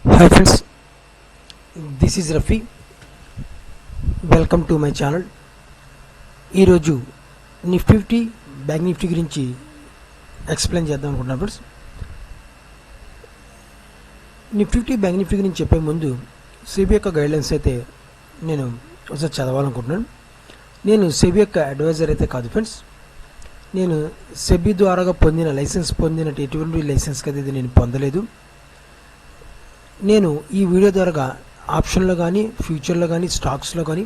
Hi friends, this is Rafi. Welcome to my channel. ఈరోజు Nifty bank Nifty గురించి explain చేద్దాం అనుకుంటున్నాను friends. Nifty bank Nifty గురించి చెప్పే ముందు సెబీ యొక్క గైడ్లైన్స్ అయితే నేను ఒకసారి చదవాలనుకుంటున్నాను. నేను సెబీ యొక్క అడ్వైజర్ అయితే కాదు ఫ్రెండ్స్. నేను సెబీ ద్వారాగా పొందిన లైసెన్స్ పొందిన ఎటువంటి లైసెన్స్కి అయితే నేను పొందలేదు. నేను ఈ వీడియో ద్వారా ఆప్షన్లో కానీ ఫ్యూచర్లో కానీ స్టాక్స్లో కానీ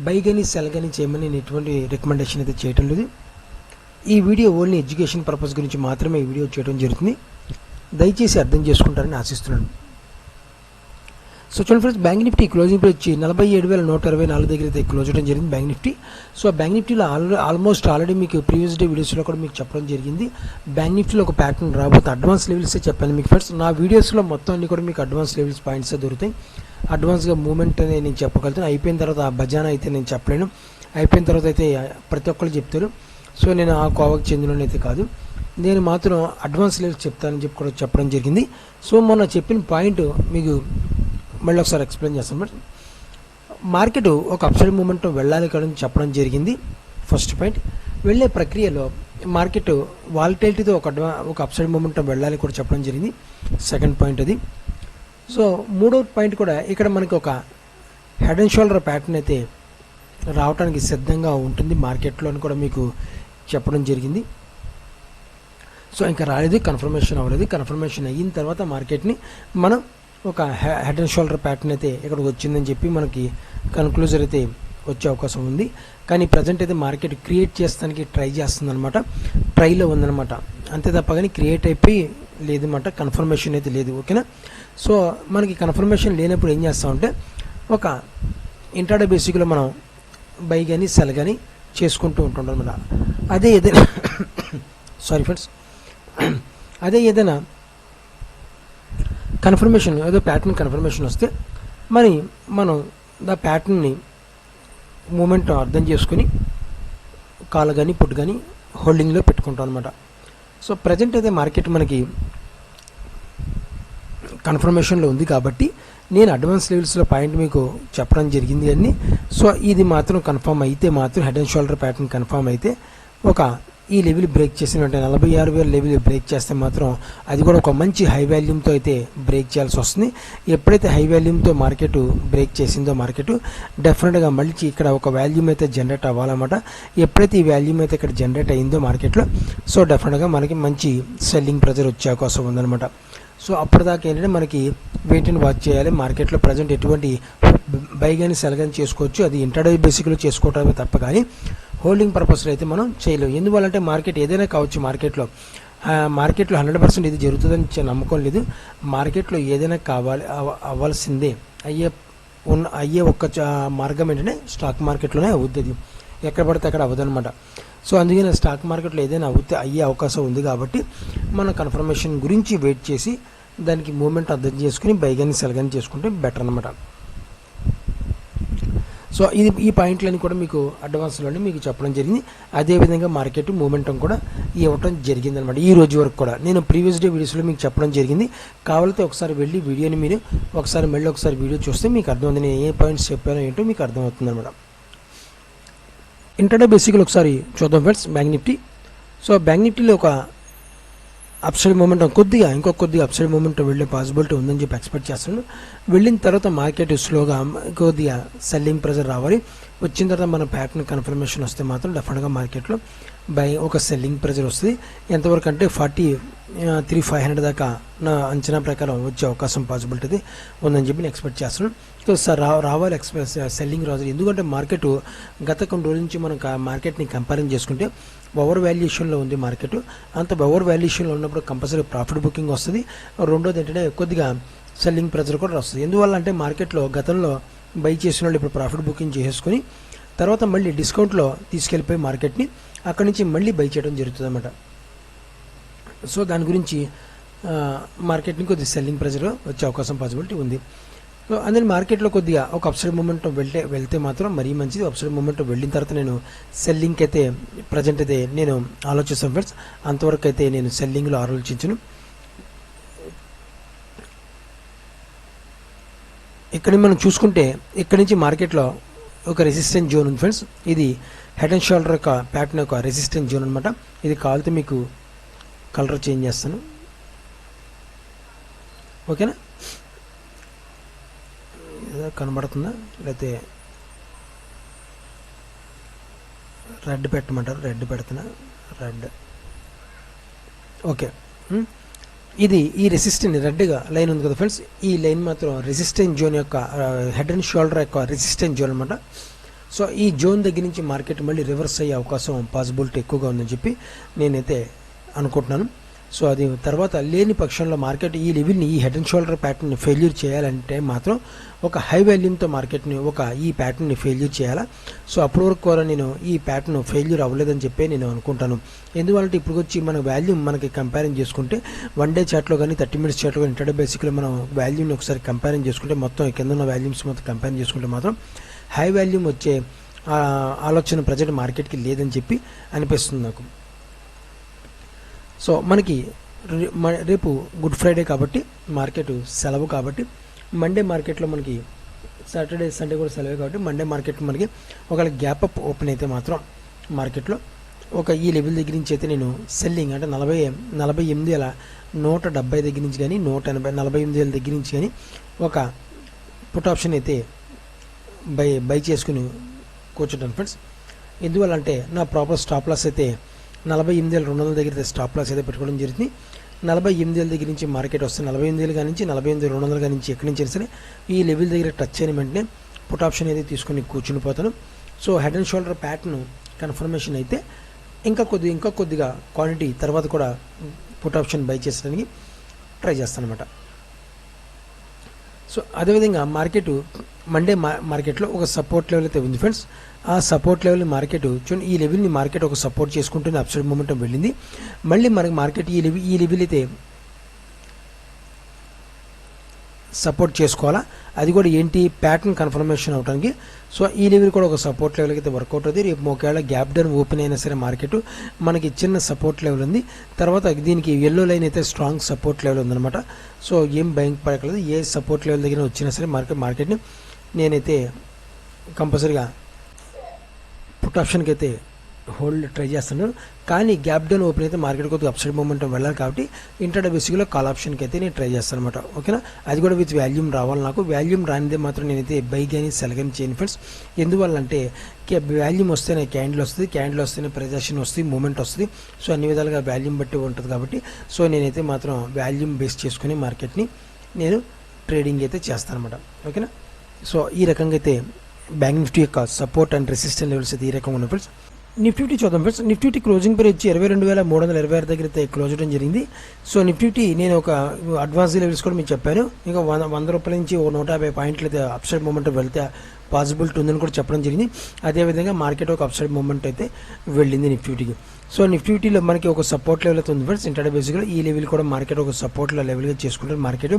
బై కానీ సెల్ కానీ చేయమని నేను ఎటువంటి రికమెండేషన్ అయితే చేయటం లేదు. ఈ వీడియో ఓన్లీ ఎడ్యుకేషన్ పర్పస్ గురించి మాత్రమే ఈ వీడియో చేయడం జరుగుతుంది. దయచేసి అర్థం చేసుకుంటారని ఆశిస్తున్నాను. సో చూడండి friends, bank Nifty closing price వచ్చి 47,124 దగ్గర అయితే క్లోజ్ చేయడం జరిగింది బ్యాంక్ నిఫ్టీ. సో బ్యాంక్ నిఫ్టీలో ఆల్రెడీ మీకు ప్రీవియస్ డే వీడియోస్లో కూడా మీకు చెప్పడం జరిగింది. బ్యాంక్ నిఫ్టీలో ఒక ప్యాటర్న్ రాబోతే అడ్వాన్స్ లెవెల్సే చెప్పాను మీకు ఫ్రెండ్స్. నా వీడియోస్లో మొత్తం అన్ని కూడా మీకు అడ్వాన్స్ లెవెల్స్ పాయింట్స్ దొరుకుతాయి. అడ్వాన్స్గా మూమెంట్ అనేది నేను చెప్పగలుగుతాను. అయిపోయిన తర్వాత ఆ భజానా అయితే నేను చెప్పలేను. అయిపోయిన తర్వాత అయితే ప్రతి ఒక్కరు చెప్తారు. సో నేను ఆ కోవకు చెందిన అయితే కాదు, నేను మాత్రం అడ్వాన్స్ లెవెల్స్ చెప్తానని చెప్పి కూడా చెప్పడం జరిగింది. సో మొన్న చెప్పిన పాయింట్ మీకు మళ్ళీ ఒకసారి ఎక్స్ప్లెయిన్ చేస్తాను. బట్ మార్కెట్ ఒక అప్సైడ్ మూమెంట్ వెళ్ళాలి కదా చెప్పడం జరిగింది. ఫస్ట్ పాయింట్, వెళ్ళే ప్రక్రియలో మార్కెట్ వాలటిలిటీతో ఒక అప్సైడ్ మూమెంట్ వెళ్ళాలి కూడా చెప్పడం జరిగింది. సెకండ్ పాయింట్ అది. సో మూడో పాయింట్ కూడా ఇక్కడ మనకి ఒక హెడ్ అండ్ షోల్డర్ ప్యాటర్న్ అయితే రావడానికి సిద్ధంగా ఉంటుంది మార్కెట్లో అని కూడా మీకు చెప్పడం జరిగింది. సో ఇంకా రాలేదు, కన్ఫర్మేషన్ అవ్వలేదు. కన్ఫర్మేషన్ అయిన తర్వాత మార్కెట్ని మనం ఒక హెడ్ అండ్ షోల్డర్ ప్యాటర్న్ అయితే ఇక్కడికి వచ్చిందని చెప్పి మనకి కన్క్లూజర్ అయితే వచ్చే అవకాశం ఉంది. కానీ ప్రజెంట్ అయితే మార్కెట్ క్రియేట్ చేస్తానికి ట్రై చేస్తుంది అనమాట, ట్రైలో ఉందన్నమాట. అంతే తప్ప కానీ క్రియేట్ అయిపోయి లేదన్నమాట, కన్ఫర్మేషన్ అయితే లేదు. ఓకేనా? సో మనకి కన్ఫర్మేషన్ లేనప్పుడు ఏం చేస్తామంటే ఒక ఇంట్రాడే బేసిక్లో మనం బై కానీ సెల్ కానీ చేసుకుంటూ ఉంటుంటాం అనమాట. అదే ఏదైనా సారీ ఫ్రెండ్స్, అదే ఏదైనా కన్ఫర్మేషన్ ఏదో ప్యాటర్న్ కన్ఫర్మేషన్ వస్తే మరి మనం ఆ ప్యాటర్న్ని మూమెంట్ అర్థం చేసుకుని కాల్ కానీ పుట్ కానీ హోల్డింగ్లో పెట్టుకుంటాం అనమాట. సో ప్రజెంట్ అయితే మార్కెట్ మనకి కన్ఫర్మేషన్లో ఉంది కాబట్టి నేను అడ్వాన్స్ లెవెల్స్లో పాయింట్ మీకు చెప్పడం జరిగింది అన్ని. సో ఇది మాత్రం కన్ఫర్మ్ అయితే మాత్రం head and shoulder pattern confirm అయితే ఒక ఈ లెవెల్ బ్రేక్ చేసిన వెంటనే 46,000 లెవెల్ బ్రేక్ చేస్తే మాత్రం అది కూడా ఒక మంచి హై వాల్యూమ్తో అయితే బ్రేక్ చేయాల్సి వస్తుంది. ఎప్పుడైతే హై వాల్యూమ్తో మార్కెట్ బ్రేక్ చేసిందో మార్కెట్ డెఫినెట్గా మళ్ళీ ఇక్కడ ఒక వాల్యూమ్ అయితే జనరేట్ అవ్వాలన్నమాట. ఎప్పుడైతే ఈ వాల్యూమ్ అయితే ఇక్కడ జనరేట్ అయిందో మార్కెట్లో, సో డెఫినెట్గా మనకి మంచి సెల్లింగ్ ప్రెజర్ వచ్చే అవకాశం ఉందన్నమాట. సో అప్పటిదాకా ఏంటంటే మనకి వెయిట్ అండ్ వాచ్ చేయాలి. మార్కెట్లో ప్రజెంట్ ఎటువంటి బై కానీ సెల్ కానీ చేసుకోవచ్చు, అది ఇంట్రాడే బేసిక్లో చేసుకోవటమే తప్ప కానీ హోల్డింగ్ పర్పస్లో అయితే మనం చేయలేము. ఎందువల్లంటే మార్కెట్ ఏదైనా కావచ్చు, మార్కెట్లో 100% ఇది జరుగుతుందని నమ్మకం లేదు. మార్కెట్లో ఏదైనా అవ్వాల్సిందే అయ్యే ఒక్క మార్గం ఏంటంటే స్టాక్ మార్కెట్లోనే అవుతుంది, ఎక్కడ పడితే అక్కడ అవ్వదన్నమాట. సో అందుకని స్టాక్ మార్కెట్లో ఏదైనా అయ్యే అవకాశం ఉంది కాబట్టి మన కన్ఫర్మేషన్ గురించి వెయిట్ చేసి దానికి మూమెంట్ అర్థం చేసుకుని బై కానీ సెల్ కానీ చేసుకుంటే బెటర్ అనమాట. సో ఈ పాయింట్లని కూడా మీకు అడ్వాన్స్లోనే మీకు చెప్పడం జరిగింది. అదేవిధంగా మార్కెట్ మూమెంటం కూడా ఇవ్వటం జరిగింది అనమాట. ఈ రోజు వరకు కూడా నేను ప్రీవియస్ డే వీడియోస్లో మీకు చెప్పడం జరిగింది. కావాలంటే ఒకసారి వెళ్ళి వీడియోని మీరు మళ్ళీ ఒకసారి వీడియో చూస్తే మీకు అర్థమవుతుంది, నేను ఏ పాయింట్స్ చెప్పానో ఏంటో మీకు అర్థమవుతుంది అనమాట. ఇంట్రాడే బేసిక్లో ఒకసారి చూద్దాం friends bank Nifty. So bank నిఫ్టీలో ఒక అప్సైడ్ మూమెంటం కొద్దిగా అప్సైడ్ మూమెంటం వెళ్ళే పాసిబిలిటీ ఉందని చెప్పి ఎక్స్పెక్ట్ చేస్తున్నాను. వెళ్ళిన తర్వాత మార్కెట్ స్లోగా కొద్దిగా సెల్లింగ్ ప్రెజర్ రావాలి. వచ్చిన తర్వాత మన ప్యాటర్న్ కన్ఫర్మేషన్ వస్తే మాత్రం డెఫినెట్గా మార్కెట్లో ఒక సెల్లింగ్ ప్రెజర్ వస్తుంది. ఎంతవరకు అంటే 43,500 దాకా నా అంచనా ప్రకారం వచ్చే అవకాశం పాసిబిలిటీ ఉందని చెప్పి నేను ఎక్స్పెక్ట్ చేస్తున్నాను. సో సార్ రావాలి సెల్లింగ్ రావాలి. ఎందుకంటే మార్కెట్ గత కొన్ని రోజుల నుంచి మనం మార్కెట్ని కంపేరింగ్ చేసుకుంటే ఓవర్ వాల్యుయేషన్లో ఉంది మార్కెట్. అంత ఓవర్ వాల్యుయేషన్లో ఉన్నప్పుడు కంపల్సరీ ప్రాఫిట్ బుకింగ్ వస్తుంది. రెండోది ఏంటంటే కొద్దిగా సెల్లింగ్ ప్రెజర్ కూడా వస్తుంది. ఎందువల్ల అంటే మార్కెట్లో గతంలో బై చేసిన వాళ్ళు ఇప్పుడు ప్రాఫిట్ బుకింగ్ చేసుకొని తర్వాత మళ్ళీ డిస్కౌంట్లో తీసుకెళ్ళిపోయి మార్కెట్ని అక్కడి నుంచి మళ్ళీ బై చేయడం జరుగుతుంది అన్నమాట. సో దాని గురించి మార్కెట్ని కొద్దిగా సెల్లింగ్ ప్రెజర్ వచ్చే అవకాశం పాసిబిలిటీ ఉంది. సో అందులో మార్కెట్లో కొద్దిగా ఒక అప్సైడ్ మూమెంట్ వెళ్తే మాత్రం మరీ మంచిది. అప్సైడ్ మూమెంట్ వెళ్ళిన తర్వాత నేను సెల్లింగ్కి అయితే ప్రజెంట్ అయితే నేను ఆలోచిస్తాను ఫ్రెండ్స్. అంతవరకు అయితే నేను సెల్లింగ్లో ఆలోచించను. ఇక్కడ మనం చూసుకుంటే ఇక్కడ నుంచి మార్కెట్లో ఒక రెసిస్టెంట్ జోన్ ఉంది ఫ్రెండ్స్. ఇది హెడ్ అండ్ షోల్డర్ యొక్క ప్యాటర్న్ యొక్క రెసిస్టెంట్ జోన్ అనమాట. ఇది కావాలితే మీకు కలర్ చేంజ్ చేస్తాను, ఓకేనా? కనబడుతుందా? లేకపోతే రెడ్ పెట్టమంటారు, రెడ్ పెడుతున్నా, రెడ్, ఓకే. ఇది ఈ రెసిస్టెంట్ రెడ్గా లైన్ ఉంది కదా ఫ్రెండ్స్, ఈ లైన్ మాత్రం రెసిస్టెంట్ జోన్ యొక్క హెడ్ అండ్ షోల్డర్ యొక్క రెసిస్టెంట్ జోన్ అనమాట. సో ఈ జోన్ దగ్గర నుంచి మార్కెట్ మళ్ళీ రివర్స్ అయ్యే అవకాశం పాసిబిలిటీ ఎక్కువగా ఉందని చెప్పి నేనైతే అనుకుంటున్నాను. సో అది తర్వాత లేని పక్షంలో మార్కెట్ ఈ లెవెల్ని, ఈ హెడ్ అండ్ షోల్డర్ ప్యాటర్న్ని ఫెయిల్యూర్ చేయాలంటే మాత్రం ఒక హై వాల్యూమ్తో మార్కెట్ని ఈ ప్యాటర్న్ని ఫెయిల్యూర్ చేయాలా. సో అప్పటి వరకు కూడా నేను ఈ ప్యాటర్న్ ఫెయిల్యూర్ అవ్వలేదని చెప్పి నేను అనుకుంటాను. ఎందువల్లంటే ఇప్పుడు వచ్చి మన వాల్యూమ్ మనకి కంపేరింగ్ చేసుకుంటే 1 డే చార్ట్లో కానీ 30 మినిట్స్ చార్ట్లో కానీ ఇంటర్డే బేసిక్లో మనం వాల్యూమ్ని ఒకసారి కంపేరింగ్ చేసుకుంటే మొత్తం కింద ఉన్న వాల్యూమ్స్ మొత్తం కంపేరింగ్ చేసుకుంటే మాత్రం హై వాల్యూమ్ వచ్చే ఆలోచన ప్రజెంట్ మార్కెట్కి లేదని చెప్పి అనిపిస్తుంది నాకు. సో మనకి రేపు గుడ్ ఫ్రైడే కాబట్టి మార్కెట్ సెలవు కాబట్టి మండే మార్కెట్లో మనకి సాటర్డే సండే కూడా సెలవే కాబట్టి మండే మార్కెట్ మనకి ఒకవేళ గ్యాప్ అప్ ఓపెన్ అయితే మాత్రం మార్కెట్లో ఒక ఈ లెవెల్ దగ్గర నుంచి అయితే నేను సెల్లింగ్ అంటే 48,170 దగ్గర నుంచి కానీ 148,000 దగ్గర నుంచి కానీ ఒక పుట్ ఆప్షన్ అయితే బై చేసుకుని కూర్చుంటాను ఫ్రెండ్స్. ఎందువల్లంటే నా ప్రాపర్ స్టాప్ లాస్ అయితే 48,200 దగ్గర స్టాప్ లాస్ అయితే పెట్టుకోవడం జరిగింది. 48,000 దగ్గర నుంచి మార్కెట్ వస్తే 48,000 కానీ నుంచి 48,200 కానీ నుంచి ఎక్కడి నుంచి సరే ఈ లెవెల్ దగ్గర టచ్ అయిన వెంటనే పుట్ ఆప్షన్ అయితే తీసుకొని కూర్చుని పోతాను. So head and shoulder pattern confirmation అయితే ఇంకా కొద్దిగా క్వాంటిటీ తర్వాత కూడా పుట్ ఆప్షన్ బై చేసడానికి ట్రై చేస్తాను అనమాట. సో అదేవిధంగా మండే మార్కెట్లో ఒక సపోర్ట్ లెవెల్ అయితే ఉంది ఫ్రెండ్స్. ఆ సపోర్ట్ లెవెల్ మార్కెట్ చూడండి, ఈ లెవెల్ని మార్కెట్ ఒక సపోర్ట్ చేసుకుంటూనే అప్ సైడ్ మూమెంటం వెళ్ళింది. మళ్ళీ మనకి మార్కెట్ ఈ లెవెల్ అయితే సపోర్ట్ చేసుకోవాలా, అది కూడా ఏంటి ప్యాటర్న్ కన్ఫర్మేషన్ అవడానికి. సో ఈ లెవెల్ కూడా ఒక సపోర్ట్ లెవెల్కి అయితే వర్కౌట్ అవుతుంది. రేపు ఒకవేళ గ్యాప్ డౌన్ ఓపెన్ అయినా సరే మార్కెట్ మనకి చిన్న సపోర్ట్ లెవెల్ ఉంది. తర్వాత దీనికి ఎల్లో లైన్ అయితే స్ట్రాంగ్ సపోర్ట్ లెవెల్ ఉందన్నమాట. సో ఏం భయం పడకలేదు, ఏ సపోర్ట్ లెవెల్ దగ్గర వచ్చినా సరే మార్కెట్ని నేనైతే కంపల్సరీగా పుట్ ఆప్షన్కి అయితే హోల్డ్ ట్రై చేస్తున్నాను. కానీ గ్యాప్ డౌన్ ఓపెన్ అయితే మార్కెట్ కొద్దిగా అప్ సైడ్ మూమెంటం వెళ్ళాలి కాబట్టి ఇంటర్డే బేసిక్లో కాల్ ఆప్షన్కి అయితే నేను ట్రై చేస్తాను అనమాట, ఓకేనా? అది కూడా విత్ వాల్యూమ్ రావాలి. నాకు వాల్యూమ్ రానిదే మాత్రం నేనైతే బై కానీ సెల్ కానీ చేయను ఫ్రెండ్స్. ఎందువల్లంటే వాల్యూమ్ వస్తేనే క్యాండిల్ వస్తుంది, క్యాండిల్ వస్తేనే ప్రైజెషన్ వస్తుంది, మూమెంట్ వస్తుంది. సో అన్ని విధాలుగా వాల్యూమ్ బట్టి ఉంటుంది కాబట్టి సో నేనైతే మాత్రం వాల్యూమ్ బేస్ చేసుకుని మార్కెట్ని నేను ట్రేడింగ్ అయితే చేస్తాను అనమాట, ఓకేనా? సో ఈ రకంగా అయితే బ్యాంక్ నిఫ్టీ యొక్క సపోర్ట్ అండ్ రెసిస్టెంట్ లెవెల్స్ అయితే ఈ రకంగా ఉన్నాయి ఫ్రెండ్స్. నిఫ్టీ చూద్దాం ఫ్రెండ్స్. నిఫ్టీ క్లోజింగ్ ప్రైస్ వచ్చి 22,326 దగ్గర అయితే క్లోజ్ అవడం జరిగింది. సో నిఫ్టీ నేను ఒక అడ్వాన్స్ లెవెల్స్ కూడా మీకు చెప్పాను. ఇంకా 100 రూపాయల నుంచి 150 పాయింట్లు అయితే అప్ సైడ్ మూమెంట్ వెళ్తే పాసిబిలిటీ ఉందని కూడా చెప్పడం జరిగింది. అదేవిధంగా మార్కెట్ ఒక అప్ సైడ్ మూమెంట్ అయితే వెళ్ళింది నిఫ్టీకి. సో నిఫ్టీలో మనకి ఒక సపోర్ట్ లెవెల్ అయితే ఉంది ఫ్రెండ్స్. ఇంటర్డే బేసిక్గా ఈ లెవెల్ కూడా మార్కెట్ ఒక సపోర్ట్ లెవెల్గా చేసుకుంటే మార్కెట్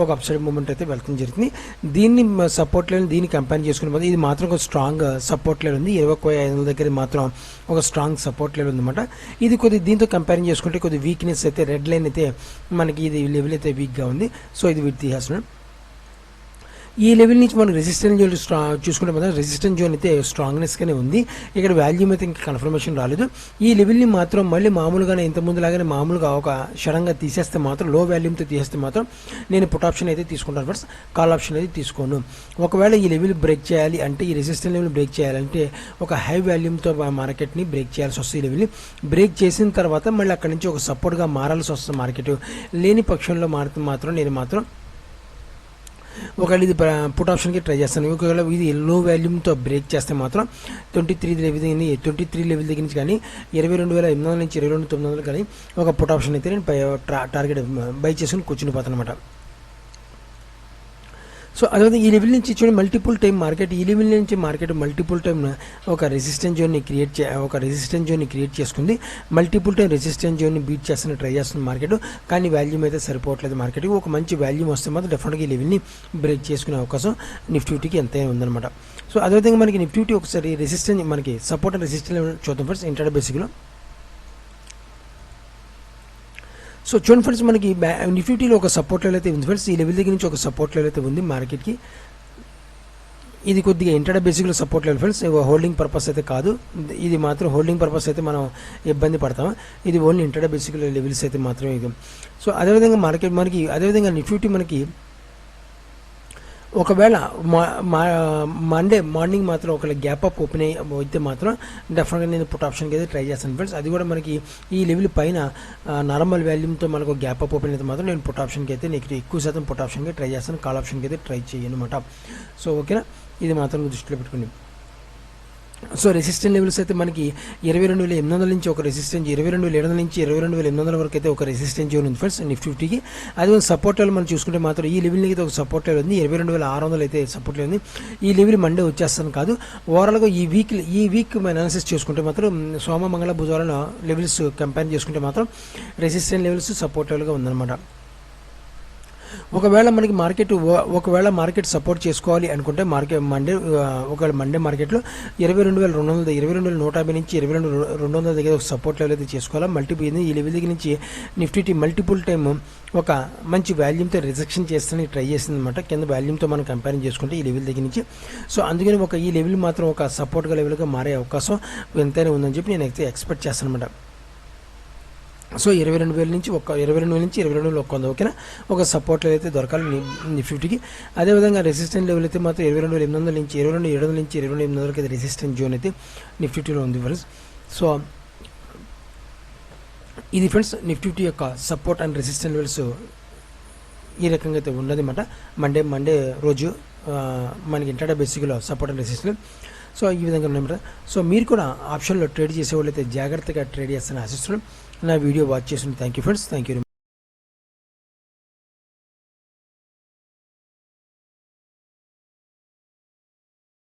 ఒక అప్ సైడ్ మూమెంట్ అయితే వెళ్తుంది జరుగుతుంది. దీన్ని సపోర్ట్ లెవెల్ దీన్ని కంపేర్ చేసుకునే పోతే ఇది మాత్రం ఒక స్ట్రాంగ్ సపోర్ట్ లెవెల్ ఉంది. 21,500 దగ్గర మాత్రం ఒక స్ట్రాంగ్ సపోర్ట్ లెవెల్ ఉందన్నమాట. ఇది దీంతో కంపేరింగ్ చేసుకుంటే కొద్ది వీక్నెస్ అయితే రెడ్ లైన్ అయితే మనకి ఇది లెవెల్ అయితే వీక్గా ఉంది. సో ఇది వీటి తీసేస్తున్నాం. ఈ లెవెల్ నుంచి మనకు రెసిస్టెన్స్ జోన్ చూసుకుంటే మాత్రం రెసిస్టెన్స్ జోన్ అయితే స్ట్రాంగ్నెస్గానే ఉంది. ఇక్కడ వాల్యూమ్ అయితే ఇంకా కన్ఫర్మేషన్ రాలేదు. ఈ లెవెల్ని మాత్రం మళ్ళీ మామూలుగానే ఇంతకుముందు లాగానే మామూలుగా ఒక షడంగా తీసేస్తే మాత్రం లో వాల్యూమ్తో తీసేస్తే మాత్రం నేను పుట్ ఆప్షన్ అయితే తీసుకుంటాను ఫ్రెండ్స్, కాల్ ఆప్షన్ అయితే తీసుకోను. ఒకవేళ ఈ లెవెల్ బ్రేక్ చేయాలి అంటే ఈ రెసిస్టెన్స్ లెవెల్ బ్రేక్ చేయాలంటే ఒక హై వాల్యూమ్తో మార్కెట్ని బ్రేక్ చేయాల్సి వస్తుంది. ఈ లెవెల్ని బ్రేక్ చేసిన తర్వాత మళ్ళీ అక్కడి నుంచి ఒక సపోర్ట్గా మారాల్సి వస్తుంది మార్కెట్. లేని పక్షంలో మాత్రం నేను మాత్రం ఒకవేళ ఇది పుట్ ఆప్షన్కి ట్రై చేస్తాను. ఒకవేళ ఇది లో వాల్యూమ్తో బ్రేక్ చేస్తే మాత్రం 23 లెవెల్ దగ్గర నుంచి కానీ 22,800 నుంచి 22,900 కానీ ఒక పుట్ ఆప్షన్ అయితే నేను టార్గెట్ బై చేసుకుని కూర్చుని పోతాను అనమాట. సో అదేవిధంగా ఈ లెవెల్ నుంచి చూడండి మల్టిపుల్ టైం మార్కెట్ ఈ లెవెల్ నుంచి మార్కెట్ మల్టిపుల్ టైం ఒక రెసిస్టెన్స్ జోన్ని క్రియేట్ చేసుకుంది. మల్టిపుల్ టైం రెసిస్టెన్స్ జోన్ని బీట్ చేస్తున్న ట్రై చేస్తుంది మార్కెట్. కానీ వాల్యూమ్ అయితే సరిపోవట్లేదు మార్కెట్కి. ఒక మంచి వాల్యూమ్ వస్తే మాత్రం డెఫినెట్గా ఈ లెవెల్ని బ్రేక్ చేసుకునే అవకాశం నిఫ్టీకి ఎంతైనా ఉందన్నమాట. సో అదేవిధంగా మనకి నిఫ్టీ ఒకసారి రెసిస్టెన్స్ మనకి సపోర్ట్ అండ్ రెసిస్టెన్స్ చూద్దాం ఫ్రెండ్స్ ఇంటర్డే బేసిక్లో. సో చూడండి ఫ్రెండ్స్, మనకి నిఫ్టీలో ఒక సపోర్ట్ లెవెల్ అయితే ఉంది ఫ్రెండ్స్. ఈ లెవెల్ దగ్గర నుంచి ఒక సపోర్ట్ లెవెల్ అయితే ఉంది మార్కెట్కి. ఇది కొద్దిగా ఇంటర్డే బేసిక్లో support level friends, holding purpose అయితే కాదు. ఇది మాత్రం హోల్డింగ్ పర్పస్ అయితే మనం ఇబ్బంది పడతాం. ఇది ఓన్లీ ఇంటర్డే బేసిక్ లెవెల్స్ అయితే మాత్రమే ఇది. సో అదేవిధంగా మనకి అదేవిధంగా నిఫ్టీ మనకి ఒకవేళ మండే మార్నింగ్ మాత్రం ఒకవేళ గ్యాప్ అప్ ఓపెన్ అయితే మాత్రం డెఫినెట్గా నేను పుట్ ఆప్షన్కి అయితే ట్రై చేస్తాను ఫ్రెండ్స్. అది కూడా మనకి ఈ లెవెల్ పైన నార్మల్ వాల్యూమ్తో మనకు గ్యాప్ అప్ ఓపెన్ అయితే మాత్రం నేను పుట్ ఆప్షన్కి అయితే నీకు ఎక్కువ శాతం పుట్ ఆప్షన్కి ట్రై చేస్తాను, కాల్ ఆప్షన్కి అయితే ట్రై చేయను అనమాట. సో ఓకేనా, ఇది మాత్రం దృష్టిలో పెట్టుకుని. సో రెసిస్టెంట్ లెవెల్స్ అయితే మనకి 22,800 నుంచి ఒక రెసిస్టెన్స్, 22,700 నుంచి 22,800 వరకు అయితే ఒక రెసిస్టెన్స్ జోన్ ఉంది ఫ్రెండ్స్ నిఫ్టీకి. అది ఒక సపోర్ట్ లెవెల్ మనం చూసుకుంటే మాత్రం ఈ లెవెల్కి అయితే ఒక సపోర్ట్ లెవెల్ ఉంది. 22,600 అయితే సపోర్ట్ లెవెల్ ఉంది. ఈ లెవెల్ మండే వచ్చేస్తాను కాదు, ఓవరాల్గా ఈ వీక్ అనాలిసిస్ చేసుకుంటే మాత్రం సోమ మంగళ బుధవారం లెవెల్స్ కంపేర్ చేసుకుంటే మాత్రం రెసిస్టెంట్ లెవెల్స్ సపోర్ట్ లెవెల్గా ఉందన్నమాట. ఒకవేళ మార్కెట్ సపోర్ట్ చేసుకోవాలి అనుకుంటే ఒకవేళ మండే మార్కెట్లో 22,150 నుంచి 22,200 దగ్గర ఒక సపోర్ట్ లెవెల్ అయితే చేసుకోవాలి. ఈ లెవెల్ దగ్గర నుంచి నిఫ్టీ మల్టిపుల్ టైమ్ ఒక మంచి వాల్యూమ్తో రిజెక్షన్ చేస్తానికి ట్రై చేసింది అనమాట, కింద వాల్యూమ్తో మనం కంపేర్ చేసుకుంటే ఈ లెవెల్ దగ్గర నుంచి. సో అందుకని ఈ లెవెల్ మాత్రం ఒక సపోర్ట్గా లెవెల్గా మారే అవకాశం ఎంతైనా ఉందని చెప్పి నేను అయితే ఎక్స్పెక్ట్ చేస్తాను అనమాట. సో 22,000 నుంచి 22,100 ఓకేనా, ఒక సపోర్ట్ లెవెల్ అయితే దొరకాలి నిఫ్టీకి. అదేవిధంగా రెసిస్టెంట్ లెవెల్ అయితే మాత్రం 22,800 నుంచి 22,700 నుంచి 22,800 వరకు అయితే రెసిస్టెంట్ జోన్ అయితే నిఫ్టీలో ఉంది ఫ్రెండ్స్. సో ఇది ఫ్రెండ్స్ నిఫ్టీ యొక్క సపోర్ట్ అండ్ రెసిస్టెంట్ లెవెల్స్ ఈ రకంగా అయితే ఉన్నదన్నమాట. మండే రోజు మనకి ఇంటర్డే బేసిక్లో సపోర్ట్ అండ్ రెసిస్టెంట్ సో ఈ విధంగా ఉన్నాయన్నమాట. సో మీరు కూడా ఆప్షన్లో ట్రేడ్ చేసే వాళ్ళు అయితే జాగ్రత్తగా ట్రేడ్ చేస్తారని ఆశిస్తున్నాం. నా వీడియో వాచ్ చేసిన thank you friends, thank you.